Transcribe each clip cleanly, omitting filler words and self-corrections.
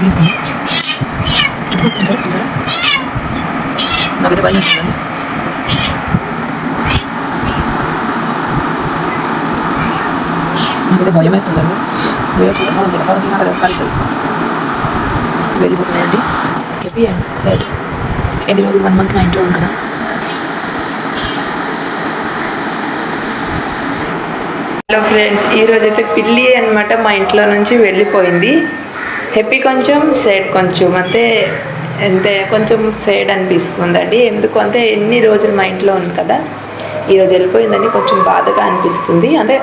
వేస్తుంది. చూసారా నాకైతే భయం వేస్తుందండి. నాకైతే భయం వేస్తుందండి. కలుస్తుంది వెళ్ళిపోతున్నాయండి. Happy and sad. ఎన్ని రోజులు 1 month మా ఇంట్లో ఉంది కదా. హలో ఫ్రెండ్స్, ఈరోజైతే పిల్లి అనమాట మా ఇంట్లో నుంచి వెళ్ళిపోయింది. హ్యాపీ కొంచెం, సేడ్ కొంచెం, అంతే కొంచెం సేడ్ అనిపిస్తుందండి. ఎందుకు అంటే ఎన్ని రోజులు మా ఇంట్లో ఉంది కదా, ఈరోజు వెళ్ళిపోయిందని కొంచెం బాధగా అనిపిస్తుంది. అంటే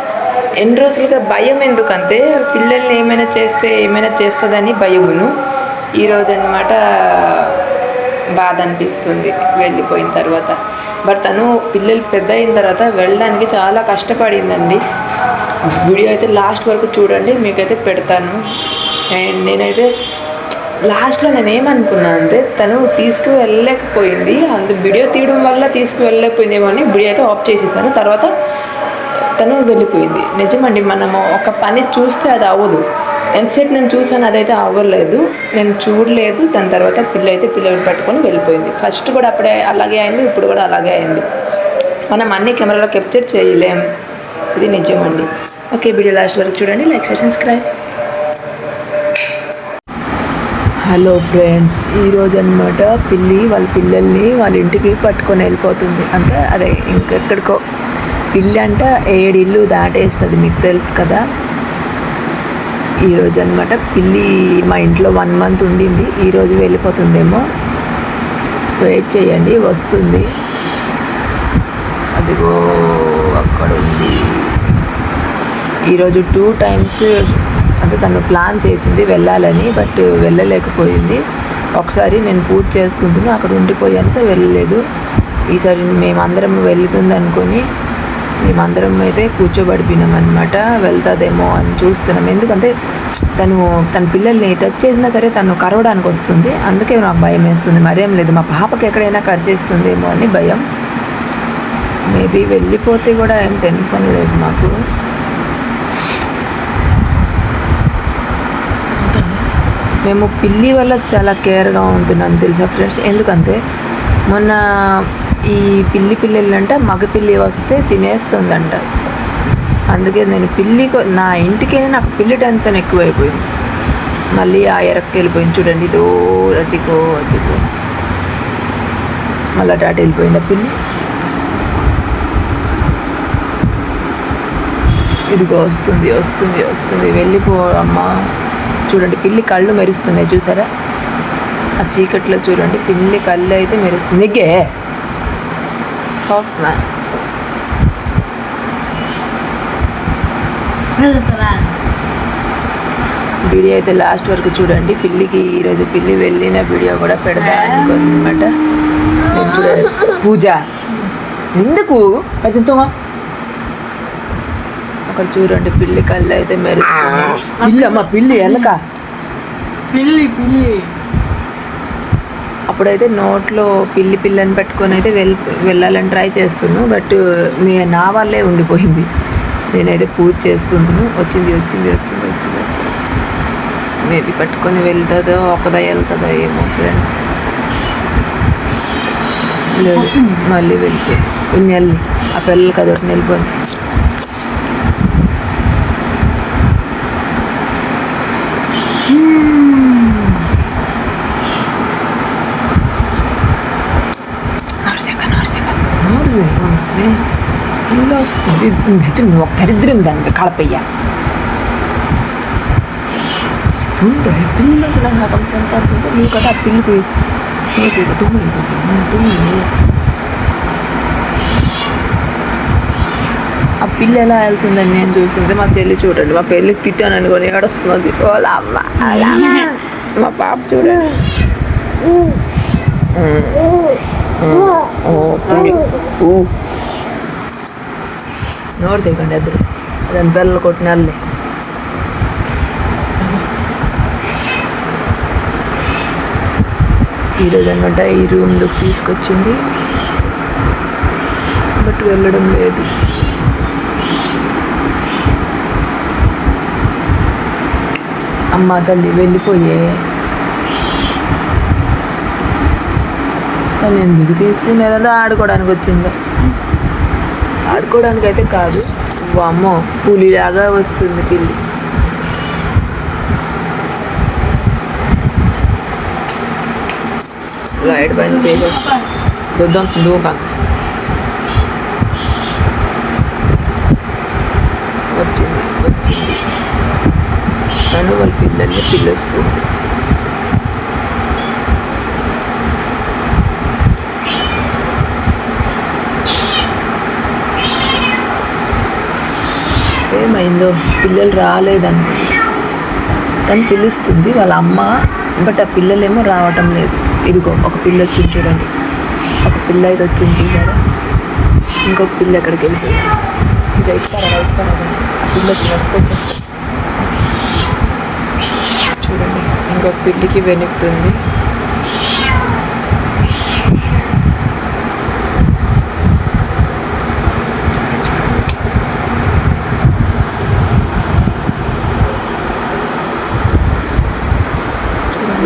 ఎన్ని రోజులుగా భయం, ఎందుకంటే పిల్లల్ని ఏమైనా చేస్తుందని భయమును. ఈరోజు అనమాట బాధ అనిపిస్తుంది వెళ్ళిపోయిన తర్వాత. బట్ తను పిల్లలు పెద్ద అయిన తర్వాత వెళ్ళడానికి చాలా కష్టపడిందండి. వీడియో అయితే లాస్ట్ వరకు చూడండి, మీకైతే పెడతాను. అండ్ నేనైతే లాస్ట్లో నేనేమనుకున్నా అంటే తను తీసుకువెళ్ళలేకపోయింది, వీడియో తీయడం వల్ల తీసుకువెళ్ళలేకపోయిందేమో అని వీడియో అయితే ఆఫ్ చేసేసాను. తర్వాత తను వెళ్ళిపోయింది. నిజమండి, మనము ఒక పని చూస్తే అది అవ్వదు. ఎంతసేపు నేను చూసాను, అదైతే అవ్వలేదు, నేను చూడలేదు. దాని తర్వాత పిల్లలు పట్టుకొని వెళ్ళిపోయింది. ఫస్ట్ కూడా అప్పుడే అలాగే అయింది, ఇప్పుడు కూడా అలాగే అయింది. మనం అన్ని కెమెరాలో క్యాప్చర్ చేయలేం, ఇది నిజమండి. ఓకే, వీడియో లాస్ట్ వరకు చూడండి, like share subscribe. Hello friends, ఈరోజు అనమాట పిల్లి వాళ్ళ పిల్లల్ని వాళ్ళ ఇంటికి పట్టుకొని వెళ్ళిపోతుంది. అంటే అదే ఇంకెక్కడికో. పిల్లి అంటే 7 ఇల్లు దాటేస్తుంది, మీకు తెలుసు కదా. ఈరోజు అనమాట పిల్లి మా ఇంట్లో 1 month ఉండింది. ఈరోజు వెళ్ళిపోతుందేమో, వెయిట్ చేయండి, వస్తుంది. అదిగో అక్కడ ఉంది. ఈరోజు 2 times అంటే తను ప్లాన్ చేసింది వెళ్ళాలని, బట్ వెళ్ళలేకపోయింది. ఒకసారి నేను పూజ చేస్తుంటాను, అక్కడ ఉండిపోయాను, సో వెళ్ళలేదు. ఈసారి మేమందరం వెళ్తుంది అనుకొని మేమందరం అయితే కూర్చోబడిపోయినాం అనమాట. వెళ్తుందేమో అని చూస్తున్నాం. ఎందుకంటే తన పిల్లల్ని టచ్ చేసినా సరే తను కరవడానికి వస్తుంది. అందుకే నాకు భయం వేస్తుంది. మరేం లేదు, మా పాపకి ఎక్కడైనా కరిచేస్తుందేమో అని భయం. మేబీ వెళ్ళిపోతే కూడా ఏం టెన్షన్ లేదు మాకు. మేము పిల్లి వల్ల చాలా కేర్గా ఉంటున్నాం తెలుసా ఫ్రెండ్స్. ఎందుకంటే మొన్న ఈ పిల్లలంట మగ పిల్లి వస్తే తినేస్తుందంట. అందుకే నేను నా ఇంటికైనా నాకు పిల్లి టెన్షన్ ఎక్కువైపోయింది. మళ్ళీ ఆ ఎరక్కి వెళ్ళిపోయింది చూడండి, ఇదో అదిగో మళ్ళీ అటు వెళ్ళిపోయింది ఆ పిల్లి. ఇదిగో వస్తుంది వెళ్ళిపో అమ్మా. చూడండి, పిల్లి కళ్ళు మెరుస్తున్నాయి, చూసారా? ఆ చీకట్లో చూడండి, పిల్లి కళ్ళు అయితే మెరుస్తుంది. నెగ్గే చూస్తున్నా. వీడియో అయితే లాస్ట్ వరకు చూడండి. పిల్లికి ఈరోజు పిల్లి వెళ్ళిన వీడియో కూడా పెడతా అనుకోనమాట. చూడండి, పూజ ఎందుకు అసంతోగా అక్కడ చూడండి, పిల్లి కళ్ళు అయితే మెరుస్తున్నాయి. పిల్లి అమ్మ, పిల్లి ఎలక పిల్లి. అప్పుడైతే నోట్లో పిల్లని పెట్టుకొని అయితే వెళ్ళాలని ట్రై చేస్తున్నాను, బట్ నా వల్లే ఉండిపోయింది. నేనైతే పూజ చేస్తున్నాను. వచ్చింది. మేబీ పట్టుకొని వెళ్తుందో ఒకదా వెళ్తుందో ఏమో ఫ్రెండ్స్. లేదు, మళ్ళీ వెళ్ళిపోయి ఆ పిల్లలకి అదొకటి వెళ్ళిపోయింది. పిల్ల వస్తుంది. నువ్వు ఒక దరిద్రం దానికి కలపయ్యా. చూడు, పిల్లలు నాకు కంసం ఎంత అవుతుందో నువ్వు కదా ఆ పిల్లికి తుమ్మి. ఆ పిల్ల ఎలా వెళ్తుందని నేను చూస్తుంటే మా చెల్లి చూడండి, మా పెళ్ళికి తిట్టాను అనుకోని ఏడొస్తుంది. వాళ్ళ అమ్మ మా పాప చూడండి. నోరు చేయకండి అద్దరు, దాని పిల్లలు కొట్టిన వాళ్ళే. ఈరోజు అనమాట ఈ రూమ్లోకి తీసుకొచ్చింది, బట్ వెళ్ళడం లేదు. అమ్మ తల్లి వెళ్ళిపోయే తను ఎందుకు తీసుకుని ఏదో ఆడుకోవడానికి వచ్చిందో. ఆడుకోవడానికి అయితే కాదు, వామ్మో పులిలాగా వస్తుంది పిల్లి. లైట్ బంద్ చేసేస్తా, చూద్దాం దూపం. వచ్చింది తను వాళ్ళ పిల్లల్ని పిలుస్తుంది. ఏమైందో పిల్లలు రాలేదన్న, తను పిలుస్తుంది వాళ్ళ అమ్మ, బట్ ఆ పిల్లలేమో రావటం లేదు. ఇదిగో ఒక పిల్ల వచ్చింది చూడండి, ఒక పిల్ల అయితే వచ్చింది చూసారా, ఇంకొక పిల్ల ఎక్కడికి వెళ్ళిపోయింది. ఇది ఇస్తారా ఆ పిల్ల వచ్చినప్పుడు వచ్చేస్తారు చూడండి. ఇంకొక పిల్లికి వెనుకుతుంది.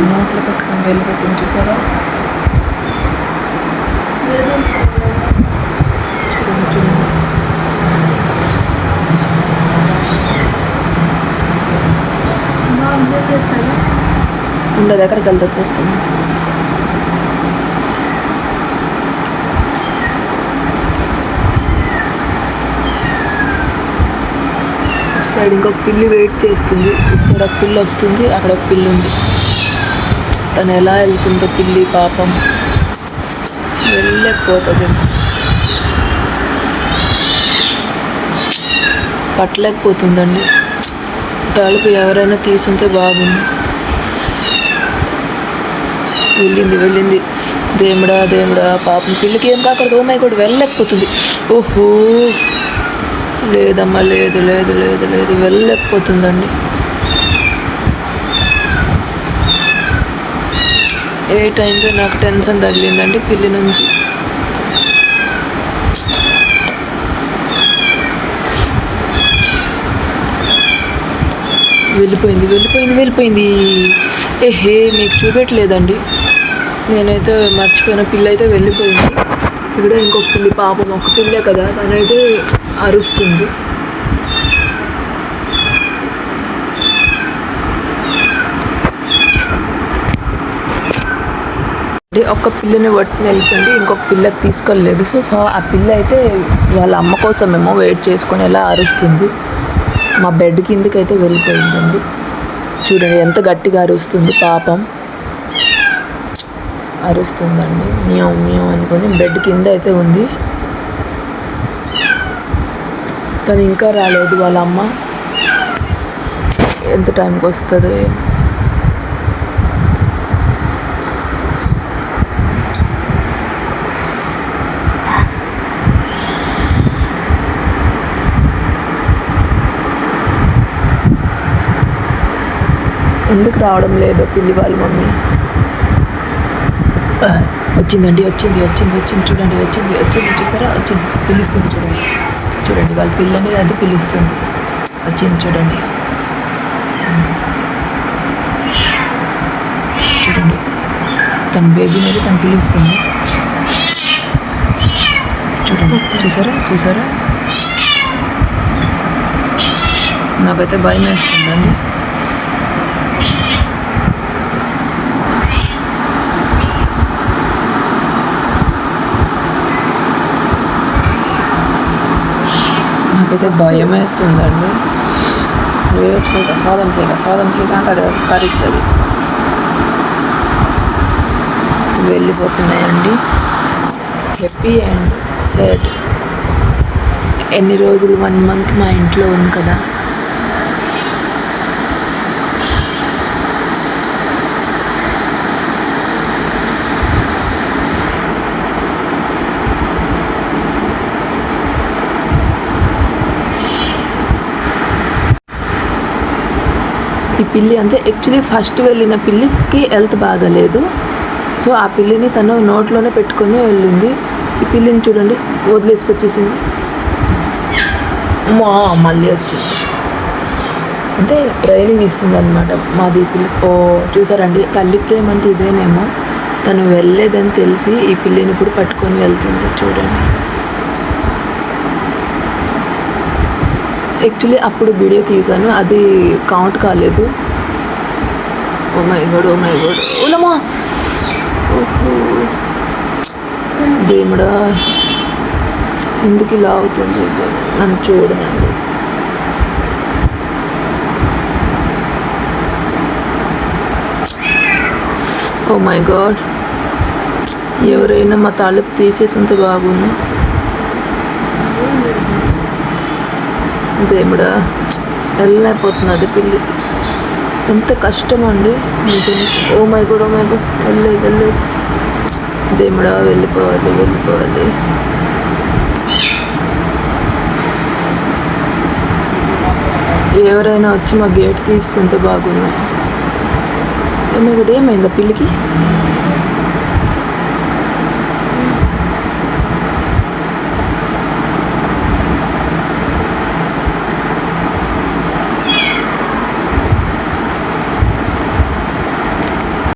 నోట్లో పెట్టుకొని వెళ్ళిపోతుంది చూసారా. ఉండదు, ఎక్కడికి వెళ్తా చేస్తాను. సైడ్ ఇంకొక పిల్లి వెయిట్ చేస్తుంది. ఇటు సైడ్ ఒక పిల్లి వస్తుంది, అక్కడ ఒక పిల్లి ఉంది. తను ఎలా వెళ్తుందో పిల్లి పాపం, వెళ్ళలేకపోతుంది, పట్టలేకపోతుందండి. తలుపు ఎవరైనా తీసుంటే బాగుంది. వెళ్ళింది. దేవుడా పాపం పిల్లికి ఏం కాకూడదు. ఓమై కూడా వెళ్ళలేకపోతుంది. ఓహో లేదమ్మా, లేదు వెళ్ళలేకపోతుందండి. ఏ టైంలో నాకు టెన్షన్ తగిలిందండి పిల్లి నుంచి. వెళ్ళిపోయింది. ఏహే మీకు చూపెట్టలేదండి, నేనైతే మర్చిపోయిన. పిల్ల అయితే వెళ్ళిపోయింది. ఇక్కడ ఇంకొక పిల్లి పాపం, ఒక పిల్లే కదా, తనైతే అరుస్తుంది. ఒక పిల్లని పట్టుకుని వెళ్ళిపోయింది, ఇంకొక పిల్లకి తీసుకెళ్ళలేదు. సో ఆ పిల్ల అయితే వాళ్ళ అమ్మ కోసమేమో వెయిట్ చేసుకొని ఎలా అరుస్తుంది. మా బెడ్ కిందకి అయితే వెళ్ళిపోయిందండి. చూడండి ఎంత గట్టిగా అరుస్తుంది పాపం, అరుస్తుందండి. మియావ్ అనుకొని బెడ్ కింద అయితే ఉంది. తను ఇంకా రాలేదు, వాళ్ళ అమ్మ ఎంత టైంకి వస్తుందో. ఎందుకు రావడం లేదు పిల్లి వాళ్ళ మమ్మీ. వచ్చిందండి, వచ్చింది చూడండి, వచ్చింది చూసారా, వచ్చింది, పిలుస్తుంది చూడండి వాళ్ళ పిల్లని అది పిలుస్తుంది. వచ్చింది చూడండి తన బేబీ మీద తను పిలుస్తుంది. చూడండి చూసారా. నాకైతే భయం వేస్తుందండి. నాకైతే భయం వేస్తుందండి. వెయిట్ చేయక సాధన చేసి అంటే అది కరుస్తుంది. వెళ్ళిపోతున్నాయండి. Happy and sad. ఎన్ని రోజులు 1 month మా ఇంట్లో ఉంది కదా. ఈ పిల్లి అంతే. యాక్చువల్లీ ఫస్ట్ వెళ్ళిన పిల్లికి హెల్త్ బాగాలేదు. సో ఆ పిల్లిని తను నోట్లోనే పెట్టుకొని వెళ్ళింది. ఈ పిల్లిని చూడండి వదిలేసుకొచ్చేసింది. మళ్ళీ వచ్చింది. అంటే ట్రైనింగ్ ఇస్తుంది అనమాట మాది పిల్లి. చూసారండి, తల్లి ప్రేమ అంటే ఇదేనేమో. తను వెళ్ళలేదని తెలిసి ఈ పిల్లిని ఇప్పుడు పట్టుకొని వెళ్తుంది చూడండి. యాక్చువల్లీ అప్పుడు వీడియో తీశాను, అది కౌంట్ కాలేదు. ఓ మై గాడ్ ఓలమ్మా, ఓహో దేవుడా, ఎందుకు ఇలా అవుతుంది? నన్ను చూడనండి. ఓ మై గాడ్, ఎవరైనా మా తలుపు తీసేసి ఉంటే బాగుంది. దేవుడా, వెళ్ళలేకపోతున్నది పిల్లి. ఎంత కష్టం అండి. ఓ మై గాడ్ వెళ్ళలేదు. దేవుడా, వెళ్ళిపోవాలి. ఎవరైనా వచ్చి మా గేట్ తీస్తుంటే బాగుంది. ఏమైందా పిల్లికి?